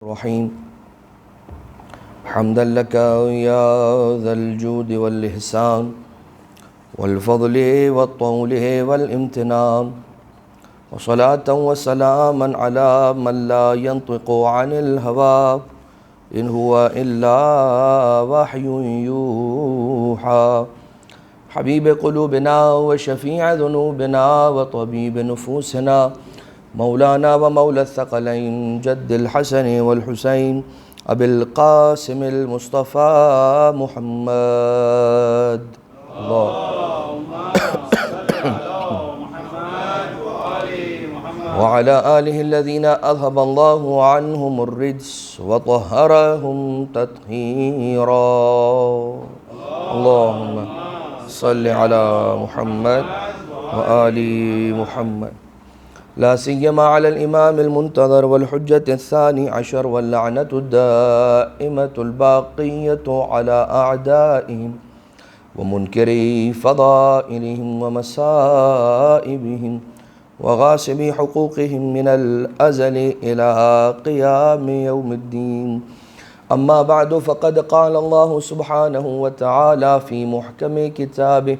الرحيم حمدا لك يا ذا الجود والإحسان والفضل والطول والامتنان وصلاة وسلاما على من لا ينطق عن الهوى إن هو إلا وحي يوحى حبيب قلوبنا وشفيع ذنوبنا وطبيب نفوسنا مولانا ومولى الثقلين جد الحسن والحسين أبي القاسم المصطفى محمد وعلى آله الذين أذهب الله عنهم الرجس وطهرهم تطهيرا اللهم صل على محمد وآل محمد لا سيما على الإمام المنتظر والحجة الثاني عشر واللعنة الدائمة الباقية على أعدائهم ومنكري فضائلهم ومسائبهم وغاصبي حقوقهم من الأزل إلى قيام يوم الدين أما بعد فقد قال الله سبحانه وتعالى في محكم كتابه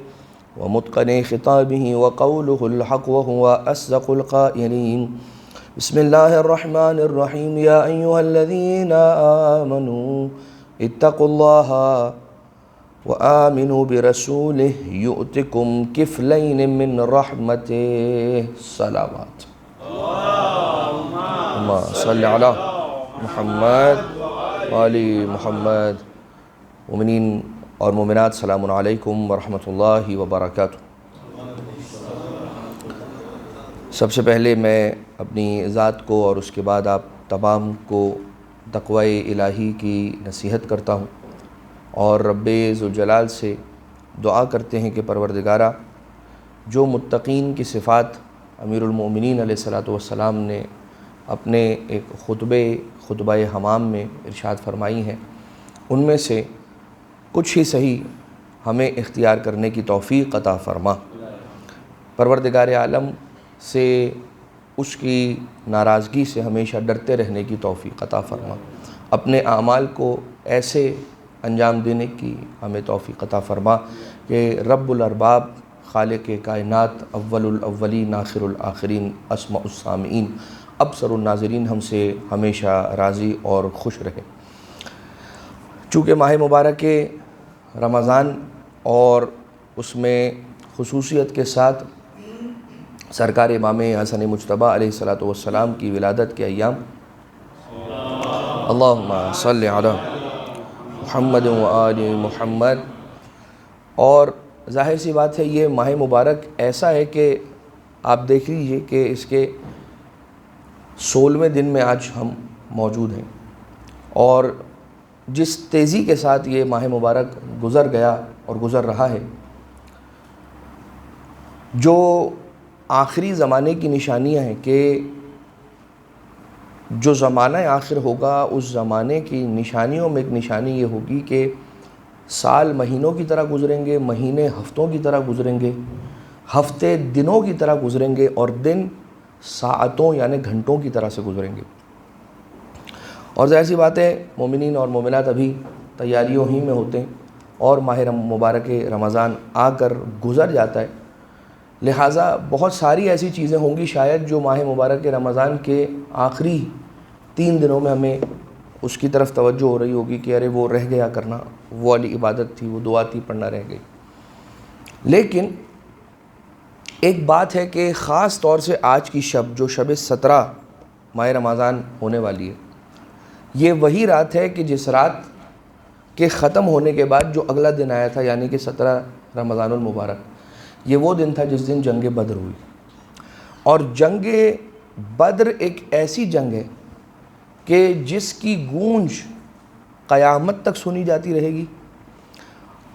ومتقن خطابه وقوله الحق وهو أصدق القائلين بسم الله الرحمن الرحيم يا أيها الذين آمنوا اتقوا الله وآمنوا برسوله يؤتكم كفلين من رحمته صلوات اللهم صل على محمد وآل محمد مومنین اور مومنات السلام علیکم ورحمۃ اللہ وبرکاتہ۔ سب سے پہلے میں اپنی ذات کو اور اس کے بعد آپ تمام کو تقوی الہی کی نصیحت کرتا ہوں اور رب ذوالجلال سے دعا کرتے ہیں کہ پروردگارہ جو متقین کی صفات امیر المؤمنین علیہ السلام نے اپنے ایک خطبہ حمام میں ارشاد فرمائی ہیں، ان میں سے کچھ ہی صحیح ہمیں اختیار کرنے کی توفیق عطا فرما۔ پروردگار عالم سے اس کی ناراضگی سے ہمیشہ ڈرتے رہنے کی توفیق عطا فرما، اپنے اعمال کو ایسے انجام دینے کی ہمیں توفیق عطا فرما کہ رب الارباب خالق کائنات اول الاولین آخر الآخرین اسمع السامعین ابصر الناظرین ہم سے ہمیشہ راضی اور خوش رہے۔ چونکہ ماہ مبارک رمضان اور اس میں خصوصیت کے ساتھ سرکار امام حسن مجتبیٰ علیہ السلام کی ولادت کے ایام، اللہم صل علی محمد و آل محمد، اور ظاہر سی بات ہے یہ ماہ مبارک ایسا ہے کہ آپ دیکھ لیجئے کہ اس کے 16ویں دن میں آج ہم موجود ہیں، اور جس تیزی کے ساتھ یہ ماہ مبارک گزر گیا اور گزر رہا ہے، جو آخری زمانے کی نشانیاں ہیں کہ جو زمانہ آخر ہوگا اس زمانے کی نشانیوں میں ایک نشانی یہ ہوگی کہ سال مہینوں کی طرح گزریں گے، مہینے ہفتوں کی طرح گزریں گے، ہفتے دنوں کی طرح گزریں گے، اور دن ساعتوں یعنی گھنٹوں کی طرح سے گزریں گے۔ اور ظاہر سی بات ہے مومنین اور مومنات ابھی تیاریوں ہی میں ہوتے ہیں اور ماہ مبارک رمضان آ کر گزر جاتا ہے، لہٰذا بہت ساری ایسی چیزیں ہوں گی شاید جو ماہ مبارک رمضان کے آخری 3 دنوں میں ہمیں اس کی طرف توجہ ہو رہی ہوگی کہ ارے وہ رہ گیا کرنا، وہ والی عبادت تھی، وہ دعا تھی، پڑھنا رہ گئی۔ لیکن ایک بات ہے کہ خاص طور سے آج کی شب جو شب 17 ماہ رمضان ہونے والی ہے، یہ وہی رات ہے کہ جس رات کے ختم ہونے کے بعد جو اگلا دن آیا تھا یعنی کہ 17 رمضان المبارک، یہ وہ دن تھا جس دن جنگ بدر ہوئی۔ اور جنگ بدر ایک ایسی جنگ ہے کہ جس کی گونج قیامت تک سنی جاتی رہے گی،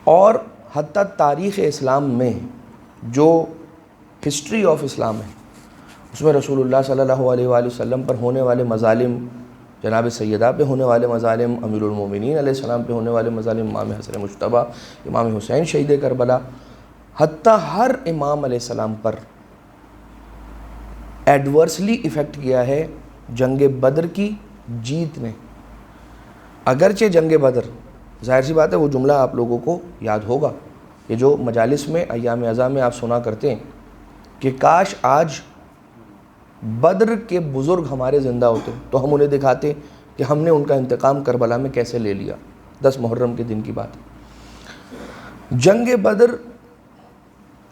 اور حتیٰ تاریخ اسلام میں جو ہسٹری آف اسلام ہے اس میں رسول اللہ صلی اللہ علیہ وآلہ وسلم پر ہونے والے مظالم، جناب سیدہ پہ ہونے والے مظالم، امیر المومنین علیہ السلام پہ ہونے والے مظالم، امام حسن مجتبیٰ، امام حسین شہید کربلا، حتیٰ ہر امام علیہ السلام پر ایڈورسلی افیکٹ کیا ہے جنگ بدر کی جیتنے. اگرچہ جنگ بدر، ظاہر سی بات ہے وہ جملہ آپ لوگوں کو یاد ہوگا، یہ جو مجالس میں ایام ازاں میں آپ سنا کرتے ہیں کہ کاش آج بدر کے بزرگ ہمارے زندہ ہوتے تو ہم انہیں دکھاتے کہ ہم نے ان کا انتقام کربلا میں کیسے لے لیا. 10 محرم کے دن کی بات ہے. جنگ بدر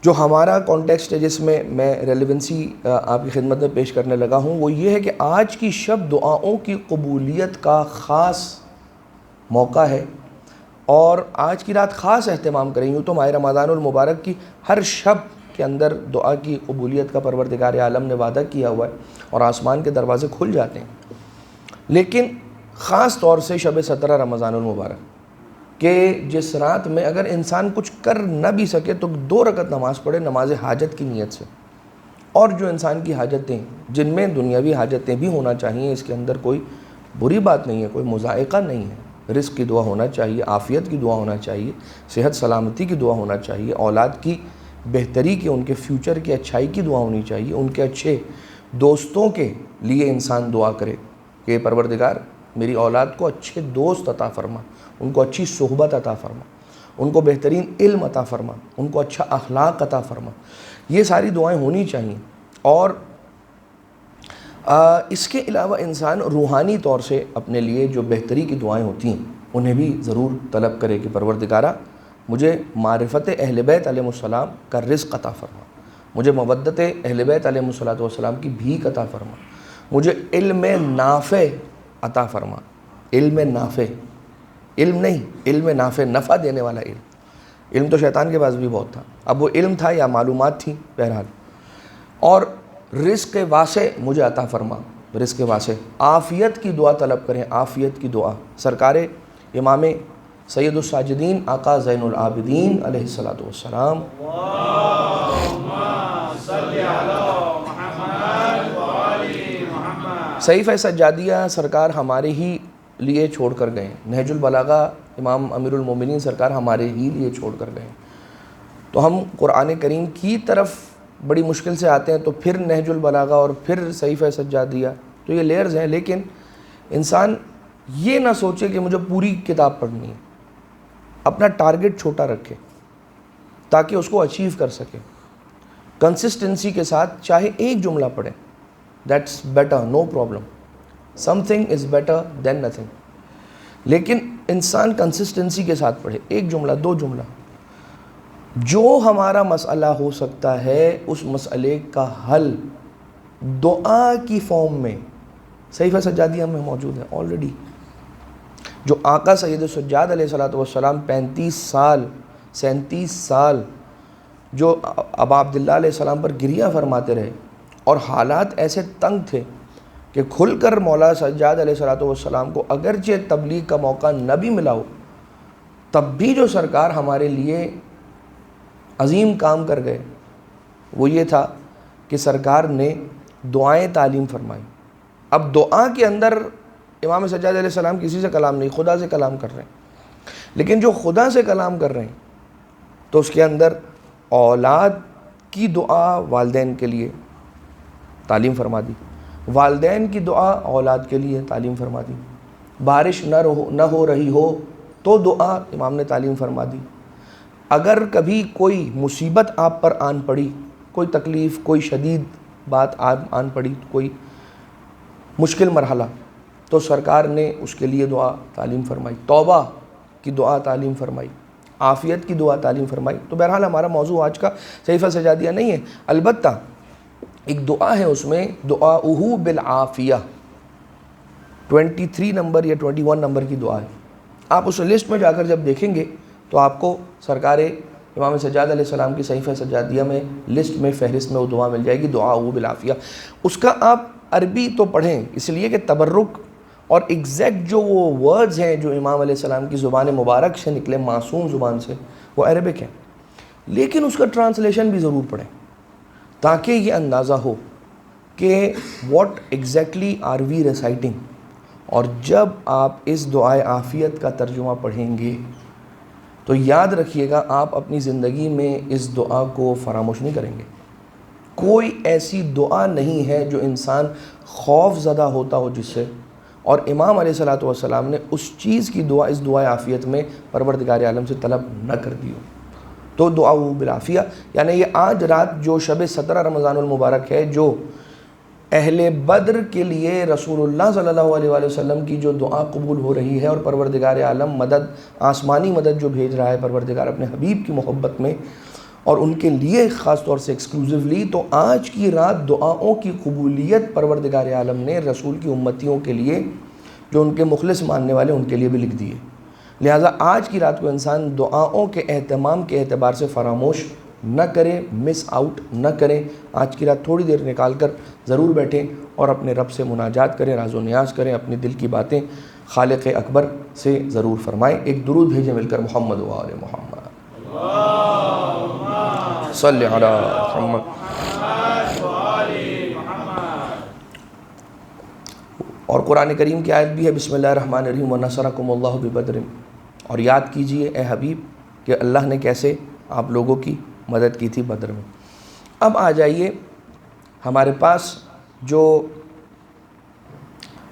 جو ہمارا کانٹیکسٹ ہے جس میں میں ریلیونسی آپ کی خدمت میں پیش کرنے لگا ہوں، وہ یہ ہے کہ آج کی شب دعاؤں کی قبولیت کا خاص موقع ہے، اور آج کی رات خاص اہتمام کریں. یوں تو ماہ رمضان المبارک کی ہر شب کے اندر دعا کی قبولیت کا پروردگار عالم نے وعدہ کیا ہوا ہے اور آسمان کے دروازے کھل جاتے ہیں، لیکن خاص طور سے شب 17 رمضان المبارک کہ جس رات میں اگر انسان کچھ کر نہ بھی سکے تو 2 رکعت نماز پڑھے نماز حاجت کی نیت سے. اور جو انسان کی حاجتیں جن میں دنیاوی حاجتیں بھی ہونا چاہیے، اس کے اندر کوئی بری بات نہیں ہے، کوئی مذائقہ نہیں ہے. رزق کی دعا ہونا چاہیے، عافیت کی دعا ہونا چاہیے، صحت سلامتی کی دعا ہونا چاہیے، اولاد کی بہتری کی، ان کے فیوچر کی اچھائی کی دعا ہونی چاہیے، ان کے اچھے دوستوں کے لیے انسان دعا کرے کہ پروردگار میری اولاد کو اچھے دوست عطا فرما، ان کو اچھی صحبت عطا فرما، ان کو بہترین علم عطا فرما، ان کو اچھا اخلاق عطا فرما. یہ ساری دعائیں ہونی چاہیے. اور اس کے علاوہ انسان روحانی طور سے اپنے لیے جو بہتری کی دعائیں ہوتی ہیں انہیں بھی ضرور طلب کرے کہ پروردگارہ مجھے معرفت اہل بیت علیہ السلام کا رزق عطا فرما، مجھے مودت اہل بیت علیہ السلام کی بھیک عطا فرما، مجھے علم نافع عطا فرما. علم نافع، علم نہیں، علم نافع، نفع دینے والا علم. علم تو شیطان کے پاس بھی بہت تھا، اب وہ علم تھا یا معلومات تھیں، بہرحال. اور رزق واسع مجھے عطا فرما، رزق واسع. عافیت کی دعا طلب کریں، عافیت کی دعا. سرکار امام سید الساجدین آقا زین العابدین علیہ السلام صحیفہ سجادیہ سرکار ہمارے ہی لیے چھوڑ کر گئے. نہج البلاغہ امام امیر المومنین سرکار ہمارے ہی لیے چھوڑ کر گئے. تو ہم قرآن کریم کی طرف بڑی مشکل سے آتے ہیں تو پھر نہج البلاغہ اور پھر صحیفہ سجادیہ، تو یہ لیئرز ہیں. لیکن انسان یہ نہ سوچے کہ مجھے پوری کتاب پڑھنی ہے، اپنا ٹارگٹ چھوٹا رکھے تاکہ اس کو اچیو کر سکے. کنسسٹنسی کے ساتھ چاہے ایک جملہ پڑھیں، that's better, no problem. Some thing is better than nothing. لیکن انسان کنسسٹنسی کے ساتھ پڑھے، ایک جملہ، 2 جملہ. جو ہمارا مسئلہ ہو سکتا ہے اس مسئلے کا حل دعا کی فارم میں صحیفہ سجادیہ میں موجود ہے آلریڈی. جو آقا سید السجاد علیہ السلام 37 سال جو ابا عبداللہ علیہ السلام پر گریہ فرماتے رہے، اور حالات ایسے تنگ تھے کہ کھل کر مولا سجاد علیہ السلام کو اگرچہ تبلیغ کا موقع نہ بھی ملا ہو، تب بھی جو سرکار ہمارے لیے عظیم کام کر گئے وہ یہ تھا کہ سرکار نے دعائیں تعلیم فرمائی. اب دعا کے اندر امام سجاد علیہ السلام کسی سے کلام نہیں، خدا سے کلام کر رہے ہیں. لیکن جو خدا سے کلام کر رہے ہیں تو اس کے اندر اولاد کی دعا والدین کے لیے تعلیم فرما دی، والدین کی دعا اولاد کے لیے تعلیم فرما دی. بارش نہ ہو رہی ہو تو دعا امام نے تعلیم فرما دی. اگر کبھی کوئی مصیبت آپ پر آن پڑی، کوئی تکلیف، کوئی شدید بات آن پڑی، کوئی مشکل مرحلہ، تو سرکار نے اس کے لیے دعا تعلیم فرمائی. توبہ کی دعا تعلیم فرمائی، عافیت کی دعا تعلیم فرمائی. تو بہرحال ہمارا موضوع آج کا صحیفہ سجادیہ نہیں ہے، البتہ ایک دعا ہے اس میں، دعاؤہ بالعافیہ، 23 نمبر یا 21 نمبر کی دعا ہے. آپ اس لسٹ میں جا کر جب دیکھیں گے تو آپ کو سرکار امام سجاد علیہ السلام کی صحیفہ سجادیہ میں لسٹ میں فہرست میں وہ دعا مل جائے گی، دعاؤہ بالعافیہ. اس کا آپ عربی تو پڑھیں اس لیے کہ تبرک اور ایگزیکٹ جو وہ ورڈز ہیں جو امام علیہ السلام کی زبان مبارک سے نکلے، معصوم زبان سے، وہ عربک ہیں. لیکن اس کا ٹرانسلیشن بھی ضرور پڑھیں تاکہ یہ اندازہ ہو کہ what exactly are we reciting. اور جب آپ اس دعائے عافیت کا ترجمہ پڑھیں گے تو یاد رکھیے گا آپ اپنی زندگی میں اس دعا کو فراموش نہیں کریں گے. کوئی ایسی دعا نہیں ہے جو انسان خوف زدہ ہوتا ہو جس سے اور امام علیہ الصلوۃ والسلام نے اس چیز کی دعا اس دعائے عافیت میں پروردگار عالم سے طلب نہ کر دی ہو، تو دعا بالعافیہ، یعنی یہ آج رات جو شب 17 رمضان المبارک ہے، جو اہل بدر کے لیے رسول اللہ صلی اللہ علیہ وآلہ وسلم کی جو دعا قبول ہو رہی ہے، اور پروردگار عالم مدد، آسمانی مدد جو بھیج رہا ہے پروردگار اپنے حبیب کی محبت میں اور ان کے لیے خاص طور سے ایکسکلوزیولی، تو آج کی رات دعاؤں کی قبولیت پروردگار عالم نے رسول کی امتیوں کے لیے، جو ان کے مخلص ماننے والے ان کے لیے بھی لکھ دیے۔ لہٰذا آج کی رات کو انسان دعاؤں کے اہتمام کے اعتبار سے فراموش نہ کریں، مس آؤٹ نہ کریں۔ آج کی رات تھوڑی دیر نکال کر ضرور بیٹھیں اور اپنے رب سے مناجات کریں، راز و نیاز کریں، اپنے دل کی باتیں خالق اکبر سے ضرور فرمائیں۔ ایک درود بھیجیں مل کر، محمد و آل محمد، صلی علی محمد۔ اور قرآن کریم کی آیت بھی ہے، بسم اللہ الرحمن الرحیم، وَنَصَرَكُمُ اللَّهُ بِبَدْرٍ، اور یاد کیجئے اے حبیب کہ اللہ نے کیسے آپ لوگوں کی مدد کی تھی بدر میں۔ اب آ جائیے ہمارے پاس جو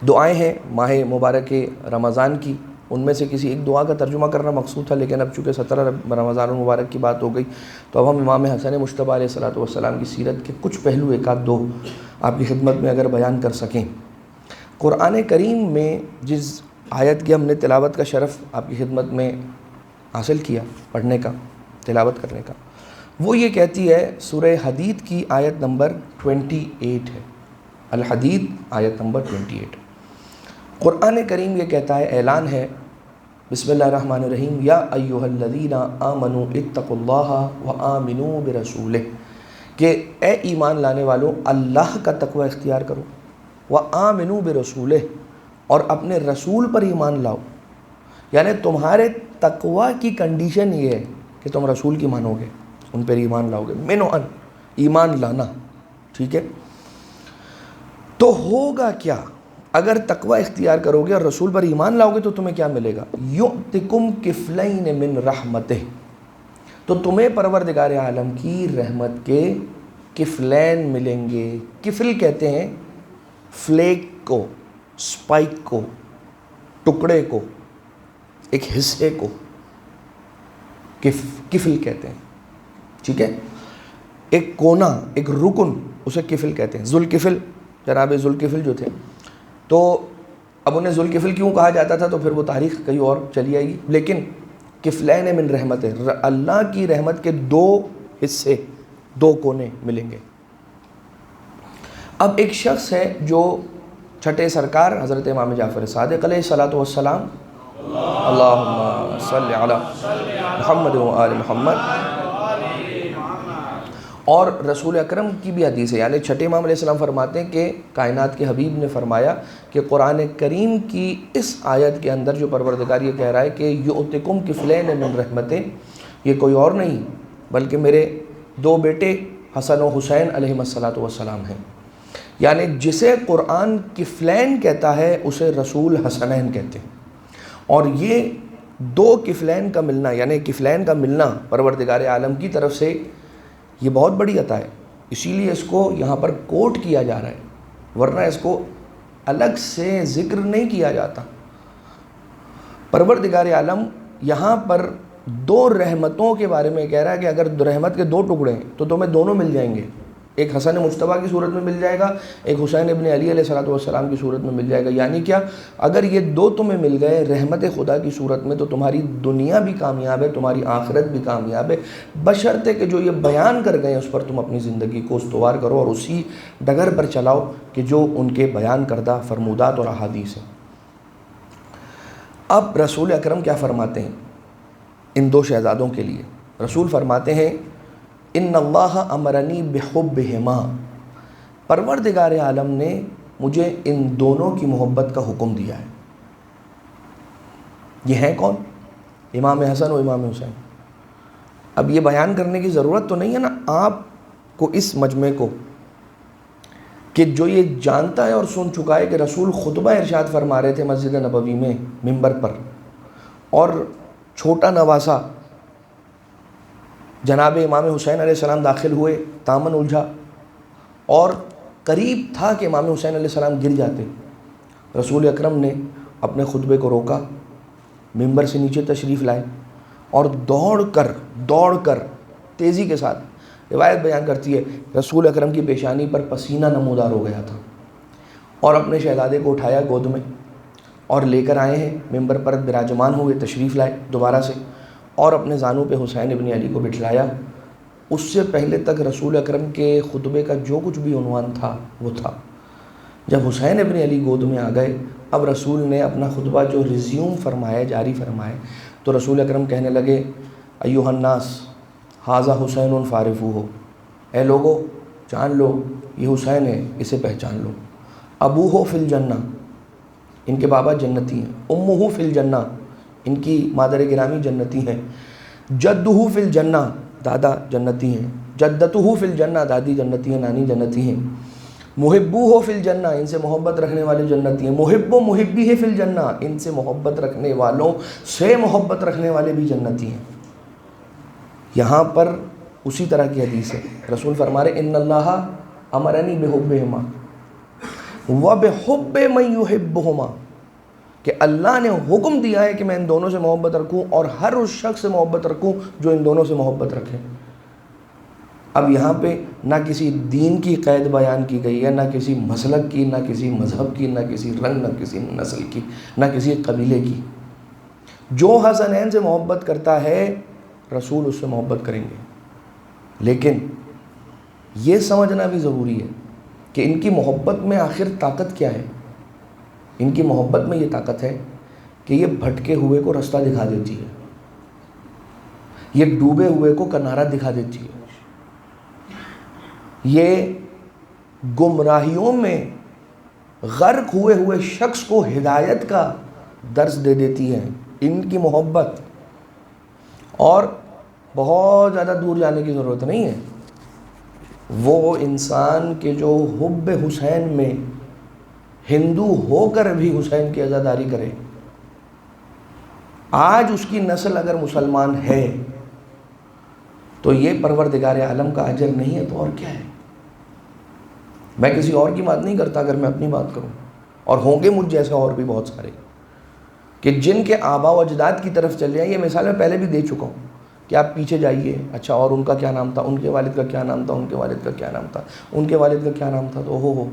دعائیں ہیں ماہ مبارک رمضان کی، ان میں سے کسی ایک دعا کا ترجمہ کرنا مقصود تھا، لیکن اب چونکہ 17 رمضان المبارک کی بات ہو گئی تو اب ہم امام حسن مجتبیٰ علیہ الصلوۃ والسلام کی سیرت کے کچھ پہلو ایک آدھ دو آپ کی خدمت میں اگر بیان کر سکیں۔ قرآن کریم میں جس آیت کی ہم نے تلاوت کا شرف آپ کی خدمت میں حاصل کیا، پڑھنے کا، تلاوت کرنے کا، وہ یہ کہتی ہے، سورہ حدید کی آیت نمبر 28 ہے، الحدید آیت نمبر 28۔ قرآن کریم یہ کہتا ہے، اعلان ہے، بسم اللہ الرحمن الرحیم، یا ایھا الذین آمنوا اتقوا اللہ وآمنوا برسولہ، کہ اے ایمان لانے والوں اللہ کا تقوی اختیار کرو، وآمنوا برسولہ، اور اپنے رسول پر ایمان لاؤ۔ یعنی تمہارے تقوی کی کنڈیشن یہ ہے کہ تم رسول کی مانو گے، ان پر ایمان لاؤ گے، ایمان لانا، ٹھیک ہے؟ تو ہوگا کیا اگر تقوی اختیار کرو گے اور رسول پر ایمان لاؤ گے تو تمہیں کیا ملے گا؟ یؤتکم کفلین من رحمتہ، تو تمہیں پروردگار عالم کی رحمت کے کفلین ملیں گے۔ کفل کہتے ہیں فلیک کو، سپائک کو، ٹکڑے کو، ایک حصے کو کفل کہتے ہیں، ٹھیک ہے؟ ایک کونا، ایک رکن، اسے کفل کہتے ہیں۔ ذوالکفل، جناب ذوالکفل جو تھے، تو اب انہیں ذوالکفل کیوں کہا جاتا تھا تو پھر وہ تاریخ کہیں اور چلی آئے گی، لیکن کفلین من رحمت، اللہ کی رحمت کے دو حصے، دو کونے ملیں گے۔ اب ایک شخص ہے جو چھٹے سرکار حضرت امام جعفر صادق علیہ الصلوۃ والسلام، اللہم صلی علی محمد و آل محمد، اور رسول اکرم کی بھی حدیث ہے، یعنی چھٹے امام علیہ السلام فرماتے ہیں کہ کائنات کے حبیب نے فرمایا کہ قرآن کریم کی اس آیت کے اندر جو پروردگار یہ کہہ رہا ہے کہ یؤتکم کفلین من رحمتہ، یہ کوئی اور نہیں بلکہ میرے دو بیٹے حسن و حسین علیہم الصلوۃ والسلام ہیں۔ یعنی جسے قرآن کفلین کہتا ہے اسے رسول حسنین کہتے ہیں، اور یہ دو کفلین کا ملنا، یعنی کفلین کا ملنا پروردگار عالم کی طرف سے یہ بہت بڑی عطا ہے، اسی لیے اس کو یہاں پر کوٹ کیا جا رہا ہے، ورنہ اس کو الگ سے ذکر نہیں کیا جاتا۔ پروردگار عالم یہاں پر دو رحمتوں کے بارے میں کہہ رہا ہے کہ اگر رحمت کے دو ٹکڑے ہیں تو تمہیں دونوں مل جائیں گے، ایک حسن مجتبیٰ کی صورت میں مل جائے گا، ایک حسین ابن علی علیہ الصلوۃ والسلام کی صورت میں مل جائے گا۔ یعنی کیا؟ اگر یہ دو تمہیں مل گئے رحمت خدا کی صورت میں تو تمہاری دنیا بھی کامیاب ہے، تمہاری آخرت بھی کامیاب ہے، بشرطے کہ جو یہ بیان کر گئے اس پر تم اپنی زندگی کو استوار کرو اور اسی ڈگر پر چلاؤ کہ جو ان کے بیان کردہ فرمودات اور احادیث ہیں۔ اب رسول اکرم کیا فرماتے ہیں ان دو شہزادوں کے لیے؟ رسول فرماتے ہیں، ان اللہ امرنی بحبہما، پروردگار عالم نے مجھے ان دونوں کی محبت کا حکم دیا ہے۔ یہ ہیں کون؟ امام حسن و امام حسین۔ اب یہ بیان کرنے کی ضرورت تو نہیں ہے نا آپ کو اس مجمع کو، کہ جو یہ جانتا ہے اور سن چکا ہے کہ رسول خطبہ ارشاد فرما رہے تھے مسجد نبوی میں ممبر پر، اور چھوٹا نواسا جناب امام حسین علیہ السلام داخل ہوئے، دامن الجھا، اور قریب تھا کہ امام حسین علیہ السلام گر جاتے، رسول اکرم نے اپنے خطبے کو روکا، ممبر سے نیچے تشریف لائے اور دوڑ کر تیزی کے ساتھ، روایت بیان کرتی ہے رسول اکرم کی پیشانی پر پسینہ نمودار ہو گیا تھا، اور اپنے شہزادے کو اٹھایا گود میں اور لے کر آئے ہیں، ممبر پر براجمان ہوئے، تشریف لائے دوبارہ سے، اور اپنے زانوں پہ حسین ابن علی کو بٹھلایا۔ اس سے پہلے تک رسول اکرم کے خطبے کا جو کچھ بھی عنوان تھا وہ تھا۔ جب حسین ابن علی گود میں آ گئے، اب رسول نے اپنا خطبہ جو ریزیوم فرمایا، جاری فرمائے، تو رسول اکرم کہنے لگے ایھا الناس ھذا حسین فارفوہ، اے لوگو جان لو یہ حسین ہے، اسے پہچان لو۔ ابوہ فی الجنہ، ان کے بابا جنتی ہیں، امہ فی الجنہ، ان کی مادر گرامی جنتی ہیں، جدہ فی الجنہ، دادا جنتی ہیں، جدتہ فی الجنہ، دادی جنتی ہیں، نانی جنتی ہیں، محبوہ فی الجنہ، ان سے محبت رکھنے والے جنتی ہیں، محب و محبیہ فی الجنہ، ان سے محبت رکھنے والوں سے محبت رکھنے والے بھی جنتی ہیں۔ یہاں پر اسی طرح کی حدیث ہے، رسول فرما رہے ان اللہ امرنی بحبہما وبحب من یحبہما، کہ اللہ نے حکم دیا ہے کہ میں ان دونوں سے محبت رکھوں اور ہر اس شخص سے محبت رکھوں جو ان دونوں سے محبت رکھے۔ اب یہاں پہ نہ کسی دین کی قید بیان کی گئی ہے، نہ کسی مسلک کی، نہ کسی مذہب کی، نہ کسی رنگ، نہ کسی نسل کی، نہ کسی قبیلے کی۔ جو حسنین سے محبت کرتا ہے رسول اس سے محبت کریں گے، لیکن یہ سمجھنا بھی ضروری ہے کہ ان کی محبت میں آخر طاقت کیا ہے۔ ان کی محبت میں یہ طاقت ہے کہ یہ بھٹکے ہوئے کو رستہ دکھا دیتی ہے، یہ ڈوبے ہوئے کو کنارہ دکھا دیتی ہے، یہ گمراہیوں میں غرق ہوئے شخص کو ہدایت کا درس دے دیتی ہے۔ ان کی محبت، اور بہت زیادہ دور جانے کی ضرورت نہیں ہے، وہ انسان کے جو حب حسین میں ہندو ہو کر بھی حسین کی عزاداری کرے، آج اس کی نسل اگر مسلمان ہے تو یہ پروردگار عالم کا اجر نہیں ہے تو اور کیا ہے۔ میں کسی اور کی بات نہیں کرتا، اگر میں اپنی بات کروں، اور ہوں گے مجھ جیسے اور بھی بہت سارے کہ جن کے آباء و اجداد کی طرف چل جائیں۔ یہ مثال میں پہلے بھی دے چکا ہوں کہ آپ پیچھے جائیے، اچھا اور ان کا کیا نام تھا، ان کے والد کا کیا نام تھا، ان کے والد کا کیا نام تھا، ان کے والد کا کیا نام تھا، تو ہو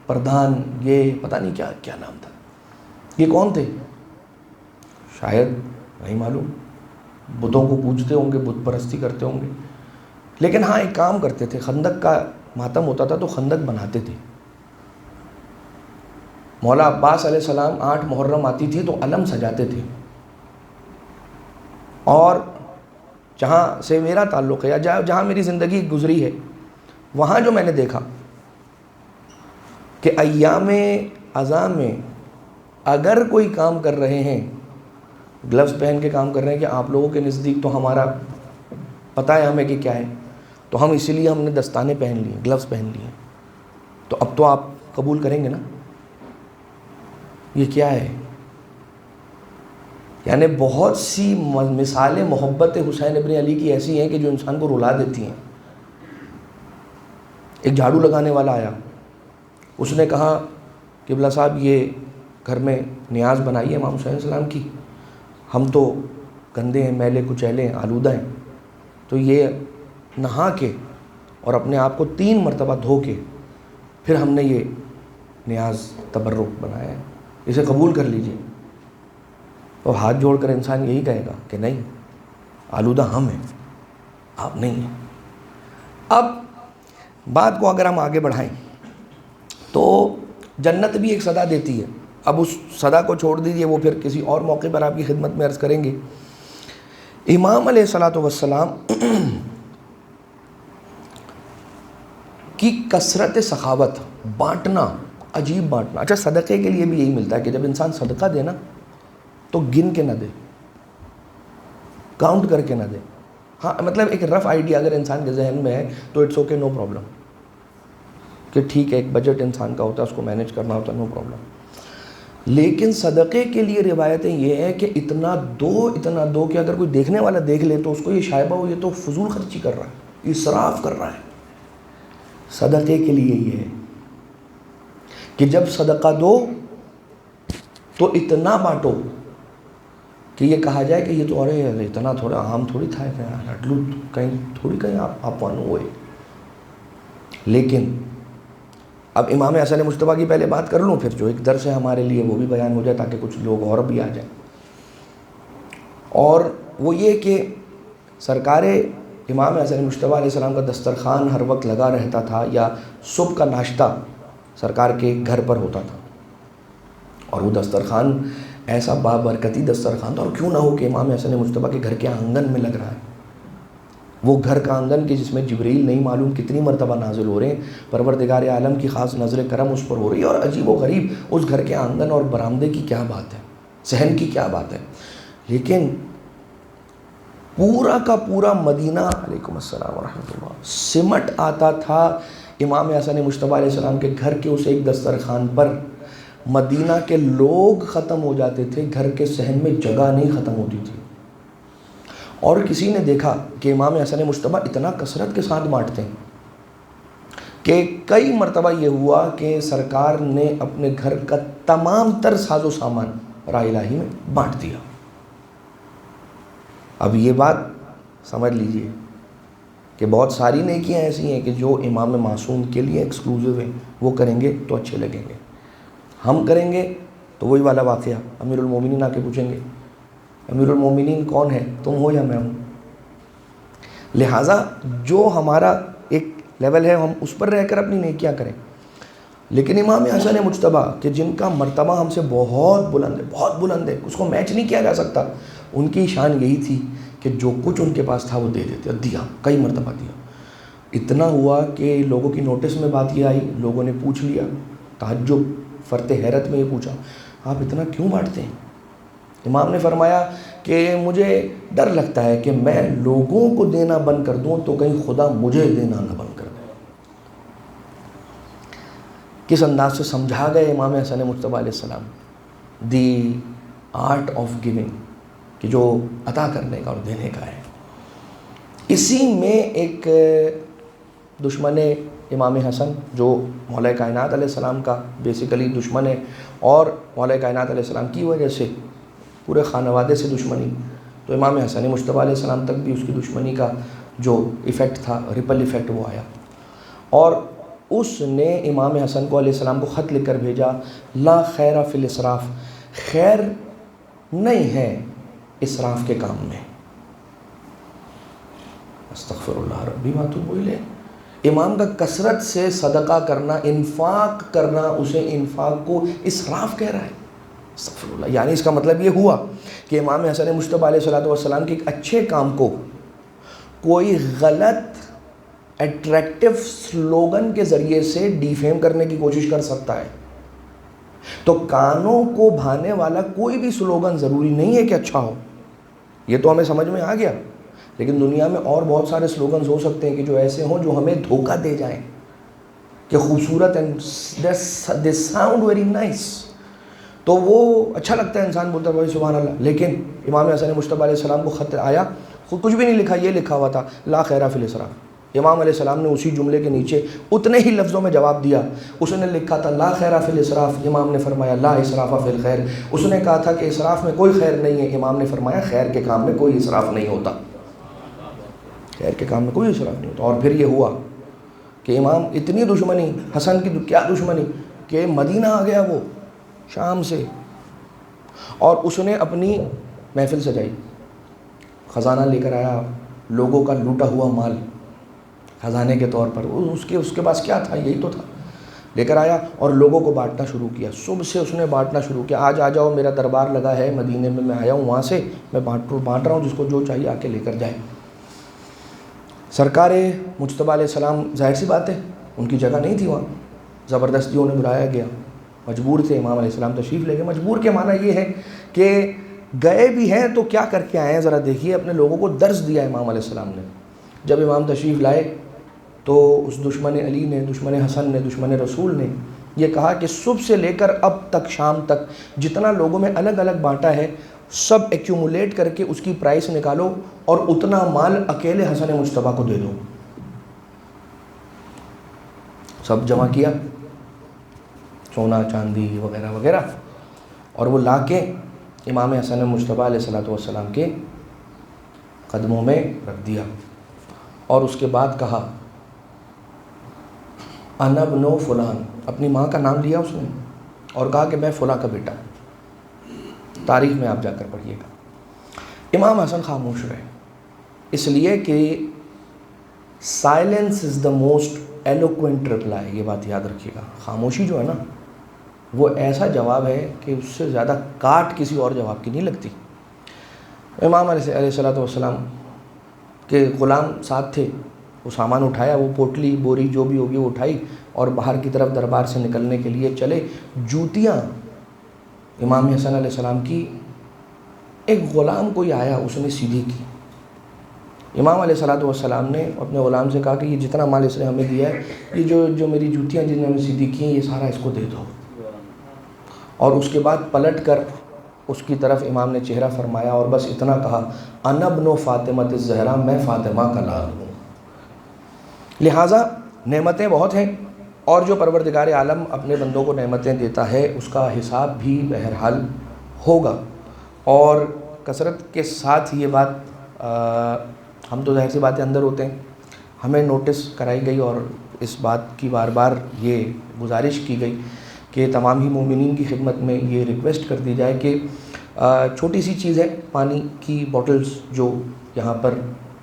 پردھان، یہ پتہ نہیں کیا نام تھا، یہ کون تھے، شاید نہیں معلوم، بتوں کو پوجتے ہوں گے، بت پرستی کرتے ہوں گے، لیکن ہاں ایک کام کرتے تھے، خندق کا ماتم ہوتا تھا تو خندق بناتے تھے۔ مولا عباس علیہ السلام 8 محرم آتی تھی تو علم سجاتے تھے، اور جہاں سے میرا تعلق ہے یا جہاں میری زندگی گزری ہے، وہاں جو میں نے دیکھا کہ ایام اذاں میں اگر کوئی کام کر رہے ہیں، گلوز پہن کے کام کر رہے ہیں، کہ آپ لوگوں کے نزدیک تو ہمارا پتہ ہے ہمیں کہ کیا ہے، تو ہم اسی لیے ہم نے دستانے پہن لیے، گلوز پہن لیے، تو اب تو آپ قبول کریں گے نا، یہ کیا ہے۔ یعنی بہت سی مثالیں محبت حسین ابن علی کی ایسی ہیں کہ جو انسان کو رلا دیتی ہیں۔ ایک جھاڑو لگانے والا آیا، اس نے کہا قبلہ صاحب یہ گھر میں نیاز بنائی ہے امام حسین علیہ السلام کی، ہم تو گندے ہیں، میلے کچیلے ہیں، آلودہ ہیں، تو یہ نہا کے اور اپنے آپ کو 3 مرتبہ دھو کے پھر ہم نے یہ نیاز تبرک بنایا ہے، اسے قبول کر لیجئے۔ اور ہاتھ جوڑ کر انسان یہی کہے گا کہ نہیں، آلودہ ہم ہیں، آپ نہیں ہیں۔ اب بات کو اگر ہم آگے بڑھائیں تو جنت بھی ایک صدا دیتی ہے، اب اس صدا کو چھوڑ دیجئے، وہ پھر کسی اور موقع پر آپ کی خدمت میں عرض کریں گے۔ امام علیہ الصلوۃ والسلام کی کثرت سخاوت، بانٹنا، عجیب بانٹنا۔ اچھا صدقے کے لیے بھی یہی ملتا ہے کہ جب انسان صدقہ دے نا تو گن کے نہ دے، کاؤنٹ کر کے نہ دے۔ ہاں مطلب ایک رف آئیڈیا اگر انسان کے ذہن میں ہے تو اٹس اوکے، نو پرابلم، کہ ٹھیک ہے ایک بجٹ انسان کا ہوتا ہے، اس کو مینیج کرنا ہوتا ہے، نو پرابلم۔ لیکن صدقے کے لیے روایتیں یہ ہیں کہ اتنا دو کہ اگر کوئی دیکھنے والا دیکھ لے تو اس کو یہ شائبہ ہو یہ تو فضول خرچی کر رہا ہے، اسراف کر رہا ہے۔ صدقے کے لیے یہ ہے کہ جب صدقہ دو تو اتنا بانٹو کہ یہ کہا جائے کہ یہ تو ارے اتنا تھوڑا عام تھوڑی تھا، اٹلو کہیں تھوڑی کہیں آپ وانو ہوئے. لیکن اب امام حسن مجتبیٰ کی پہلے بات کر لوں، پھر جو ایک درس ہے ہمارے لیے وہ بھی بیان ہو جائے تاکہ کچھ لوگ اور بھی آ جائیں. اور وہ یہ کہ سرکار امام حسن مجتبیٰ علیہ السلام کا دسترخوان ہر وقت لگا رہتا تھا، یا صبح کا ناشتہ سرکار کے گھر پر ہوتا تھا. اور وہ دسترخوان ایسا بابرکتی دسترخوان تھا، اور کیوں نہ ہو کہ امام حسن مجتبیٰ کے گھر کے آنگن میں لگ رہا ہے. وہ گھر کا آنگن کہ جس میں جبریل نہیں معلوم کتنی مرتبہ نازل ہو رہے ہیں، پروردگار عالم کی خاص نظر کرم اس پر ہو رہی ہے. اور عجیب و غریب اس گھر کے آنگن اور برآمدے کی کیا بات ہے، صحن کی کیا بات ہے. لیکن پورا کا پورا مدینہ، علیکم السلام ورحمۃ اللہ، سمٹ آتا تھا امام حسن مجتبیٰ علیہ السلام کے گھر کے اس ایک دسترخوان پر. مدینہ کے لوگ ختم ہو جاتے تھے، گھر کے صحن میں جگہ نہیں ختم ہوتی تھی. اور کسی نے دیکھا کہ امام حسن مجتبیٰ اتنا کثرت کے ساتھ بانٹتے ہیں کہ کئی مرتبہ یہ ہوا کہ سرکار نے اپنے گھر کا تمام تر ساز و سامان رائے الہی میں بانٹ دیا. اب یہ بات سمجھ لیجئے کہ بہت ساری نیکیاں ایسی ہیں کہ جو امام معصوم کے لیے ایکسکلوزیو ہیں، وہ کریں گے تو اچھے لگیں گے. ہم کریں گے تو وہی والا واقعہ، امیر المومنین آ کے پوچھیں گے امیر المومنین کون ہے، تم ہو یا میں ہوں. لہٰذا جو ہمارا ایک لیول ہے ہم اس پر رہ کر اپنی نیکیاں کریں. لیکن امام حسن مجتبیٰ کہ جن کا مرتبہ ہم سے بہت بلند ہے، بہت بلند ہے، اس کو میچ نہیں کیا جا سکتا، ان کی شان یہی تھی کہ جو کچھ ان کے پاس تھا وہ دے دیتے، دیا، کئی مرتبہ دیا. اتنا ہوا کہ لوگوں کی نوٹس میں بات یہ آئی، لوگوں نے پوچھ لیا، تعجب فرط حیرت میں یہ پوچھا، آپ اتنا کیوں بانٹتے ہیں؟ امام نے فرمایا کہ مجھے ڈر لگتا ہے کہ میں لوگوں کو دینا بند کر دوں تو کہیں خدا مجھے دینا نہ بند کر دے. کس انداز سے سمجھا گئے امام حسن مجتبیٰ علیہ السلام دی آرٹ آف گیونگ، کہ جو عطا کرنے کا اور دینے کا ہے. اسی میں ایک دشمن امام حسن جو مولا کائنات علیہ السلام کا بیسیکلی دشمن ہے، اور مولا کائنات علیہ السلام کی وجہ سے پورے خانوادے سے دشمنی، تو امام حسن مجتبیٰ علیہ السلام تک بھی اس کی دشمنی کا جو ایفیکٹ تھا، ریپل ایفیکٹ، وہ آیا. اور اس نے امام حسن کو علیہ السلام کو خط لکھ کر بھیجا، لا خیر فی الاسراف، خیر نہیں ہے اسراف کے کام میں. استغفر اللہ ربی و اتوب الیہ. امام کا کثرت سے صدقہ کرنا، انفاق کرنا، اسے انفاق کو اسراف کہہ رہا ہے. استغفر اللہ. یعنی اس کا مطلب یہ ہوا کہ امام حسن مجتبیٰ علیہ السلام کے ایک اچھے کام کو کوئی غلط اٹریکٹیو سلوگن کے ذریعے سے ڈیفیم کرنے کی کوشش کر سکتا ہے. تو کانوں کو بھانے والا کوئی بھی سلوگن ضروری نہیں ہے کہ اچھا ہو، یہ تو ہمیں سمجھ میں آ گیا. لیکن دنیا میں اور بہت سارے سلوگنز ہو سکتے ہیں کہ جو ایسے ہوں جو ہمیں دھوکہ دے جائیں کہ خوبصورت دے ساؤنڈ ویری نائس، تو وہ اچھا لگتا ہے، انسان بولتا ہے بھائی سبحان اللہ. لیکن امام حسن مجتبیٰ علیہ السلام کو خط آیا، خود کچھ بھی نہیں لکھا، یہ لکھا ہوا تھا لا خیر فی الاسراف. امام علیہ السلام نے اسی جملے کے نیچے اتنے ہی لفظوں میں جواب دیا. اس نے لکھا تھا لا خیر فی الاسراف، امام نے فرمایا لا اسراف فی الخیر. اس نے کہا تھا کہ اسراف میں کوئی خیر نہیں ہے، امام نے فرمایا خیر کے کام میں کوئی اسراف نہیں ہوتا، خیر کے کام میں کوئی اسراف نہیں ہوتا. اور پھر یہ ہوا کہ امام اتنی دشمنی، حسن کی کیا دشمنی، کہ مدینہ آ گیا وہ شام سے، اور اس نے اپنی محفل سجائی، خزانہ لے کر آیا، لوگوں کا لوٹا ہوا مال خزانے کے طور پر، اس کے پاس کیا تھا، یہی تو تھا، لے کر آیا اور لوگوں کو بانٹنا شروع کیا. صبح سے اس نے بانٹنا شروع کیا، آج آ جاؤ، میرا دربار لگا ہے مدینے میں آیا ہوں، وہاں سے میں بانٹ رہا ہوں، جس کو جو چاہیے آ کے لے کر جائے. سرکار مجتبیٰ علیہ السلام ظاہر سی بات ہے ان کی جگہ نہیں تھی وہاں، زبردستی انہیں بلایا گیا، مجبور تھے. امام علیہ السلام تشریف لے گئے. مجبور کے معنی یہ ہے کہ گئے بھی ہیں تو کیا کر کے آئے ہیں، ذرا دیکھیے. اپنے لوگوں کو درس دیا امام علیہ السلام نے. جب امام تشریف لائے تو اس دشمن علی نے، دشمن حسن نے، دشمن رسول نے یہ کہا کہ صبح سے لے کر اب تک شام تک جتنا لوگوں میں الگ الگ بانٹا ہے سب ایکیومولیٹ کر کے اس کی پرائس نکالو اور اتنا مال اکیلے حسن مجتبیٰ کو دے دو. سب جمع کیا، سونا چاندی وغیرہ وغیرہ، اور وہ لا کے امام حسن مجتبیٰ علیہ السلام کے قدموں میں رکھ دیا، اور اس کے بعد کہا انا ابن فلان، اپنی ماں کا نام لیا اس نے اور کہا کہ میں فلاں کا بیٹا ہوں۔ تاریخ میں آپ جا کر پڑھیے گا۔ امام حسن خاموش رہے، اس لیے کہ silence is the most eloquent reply, یہ بات یاد رکھیے گا۔ خاموشی جو ہے نا وہ ایسا جواب ہے کہ اس سے زیادہ کاٹ کسی اور جواب کی نہیں لگتی۔ امام علیہ السلام کے غلام ساتھ تھے، وہ سامان اٹھایا، وہ پوٹلی بوری جو بھی ہوگی وہ اٹھائی اور باہر کی طرف دربار سے نکلنے کے لیے چلے۔ جوتیاں امام حسن علیہ السلام کی ایک غلام کوئی آیا، اس نے سیدھی کی۔ امام علیہ السلام نے اپنے غلام سے کہا کہ یہ جتنا مال اس نے ہمیں دیا ہے، یہ جو میری جوتیاں جنہیں ہمیں سیدھی کی ہیں، یہ سارا اس کو دے دو۔ اور اس کے بعد پلٹ کر اس کی طرف امام نے چہرہ فرمایا اور بس اتنا کہا انا ابن فاطمہ الزہرا، میں فاطمہ کا لال ہوں۔ لہٰذا نعمتیں بہت ہیں، اور جو پروردگار عالم اپنے بندوں کو نعمتیں دیتا ہے اس کا حساب بھی بہرحال ہوگا۔ اور کثرت کے ساتھ یہ بات ہم تو ظاہر سی باتیں اندر ہوتے ہیں، ہمیں نوٹس کرائی گئی اور اس بات کی بار بار یہ گزارش کی گئی کہ تمام ہی مومنین کی خدمت میں یہ ریکویسٹ کر دی جائے کہ چھوٹی سی چیز ہے، پانی کی بوٹلز جو یہاں پر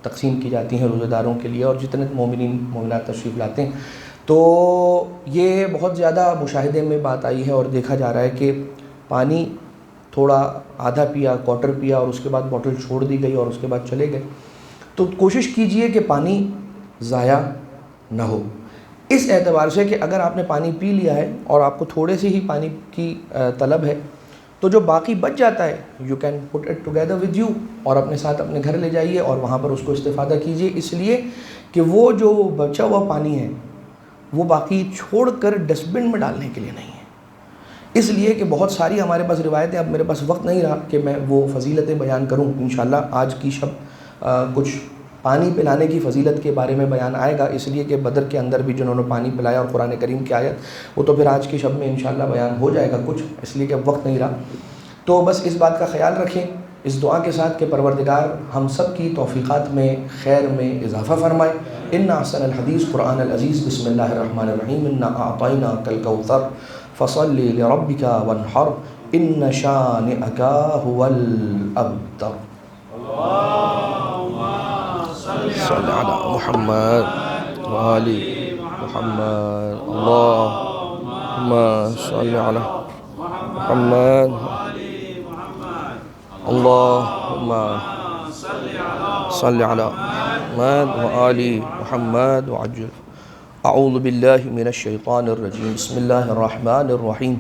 تقسیم کی جاتی ہیں روزہ داروں کے لیے، اور جتنے مومنین مومنات تشریف لاتے ہیں، تو یہ بہت زیادہ مشاہدے میں بات آئی ہے اور دیکھا جا رہا ہے کہ پانی تھوڑا آدھا پیا، کوارٹر پیا، اور اس کے بعد بوٹل چھوڑ دی گئی اور اس کے بعد چلے گئے۔ تو کوشش کیجئے کہ پانی ضائع نہ ہو، اس اعتبار سے کہ اگر آپ نے پانی پی لیا ہے اور آپ کو تھوڑے سے ہی پانی کی طلب ہے تو جو باقی بچ جاتا ہے you can put it together with you, اور اپنے ساتھ اپنے گھر لے جائیے اور وہاں پر اس کو استفادہ کیجئے، اس لیے کہ وہ جو بچا ہوا پانی ہے وہ باقی چھوڑ کر ڈسٹ بن میں ڈالنے کے لیے نہیں ہے۔ اس لیے کہ بہت ساری ہمارے پاس روایتیں، اب میرے پاس وقت نہیں رہا کہ میں وہ فضیلتیں بیان کروں، انشاءاللہ آج کی شب کچھ پانی پلانے کی فضیلت کے بارے میں بیان آئے گا، اس لیے کہ بدر کے اندر بھی جنہوں نے پانی پلایا اور قرآن کریم کی آیت، وہ تو پھر آج کی شب میں انشاءاللہ بیان ہو جائے گا کچھ، اس لیے کہ اب وقت نہیں رہا۔ تو بس اس بات کا خیال رکھیں اس دعا کے ساتھ کہ پروردگار ہم سب کی توفیقات میں خیر میں اضافہ فرمائے۔ ان احسن الحدیث قرآن العزیز، بسم اللہ الرحمن الرحیم، انا اعطیناک الکوثر فصل لربک وانحر ان شانئک هو الابتر۔ صلی علی محمد وآل محمد، اللہم صلی علی محمد، اللہم صلی علی محمد وآل محمد وعجل۔ اعوذ باللہ من الشیطان الرجیم، بسم اللہ الرحمن الرحیم،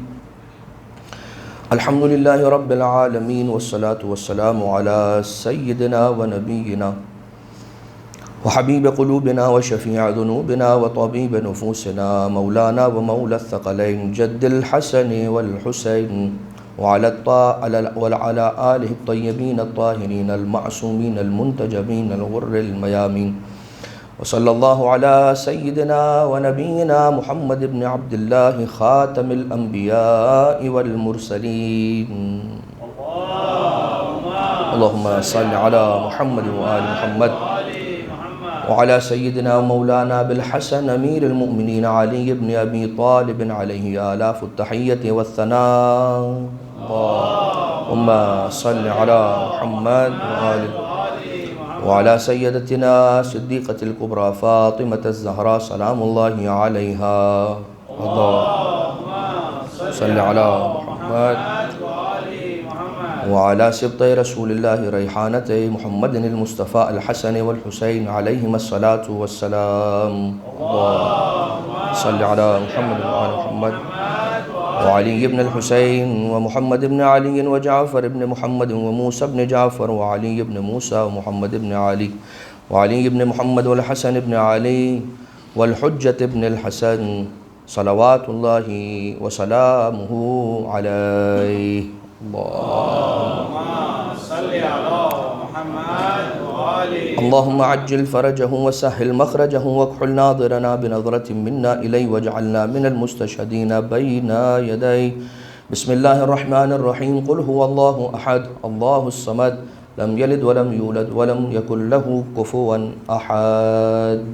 الحمد للہ رب العالمین والصلاة والسلام علی سیدنا ونبینا وحبیب قلوبنا وشفیع ذنوبنا وطبیب نفوسنا مولانا ومولا الثقلین جد الحسن والحسین وعلى آلہ الطیبین الطاہرین المعصومین المنتجبین الغر المیامین، وصلی اللہ علی سیدنا ونبینا محمد بن عبد اللہ خاتم الانبیاء والمرسلین، اللہم صلی علی محمد وآل محمد وعلى سيدنا مولانا بالحسن امیر المؤمنین علی بن ابی طالب علیہ آلاف التحیۃ والثناء، اللہم صل علی محمد وعلى سیدتنا صدیقۃ الکبریٰ فاطمۃ الزہراء سلام اللہ علیہا، اللہم صل علی محمد وعلى سبط رسول اللہ ریحانت محمد المصطفیٰ الحسن والحسین علیہم الصلاة والسلام، اللہم صل علی محمد وعلی محمد وعلی بن الحسین ومحمد بن علی وجعفر بن محمد وموسى بن جعفر وعلی بن موسى ومحمد بن علی وعلی بن محمد والحسن بن علی والحجة بن الحسن صلوات اللہ وسلامہ علیہ، اللہم عجل فرجہ وسہل مخرجہ واکحل ناظرنا بنظرة منا الی واجعلنا من المستشہدین بین یدی بسم اللہ الرحمن الرحیم قل هو اللہ احد اللہ الصمد لم یلد ولم یولد ولم یکن له کفوا احد.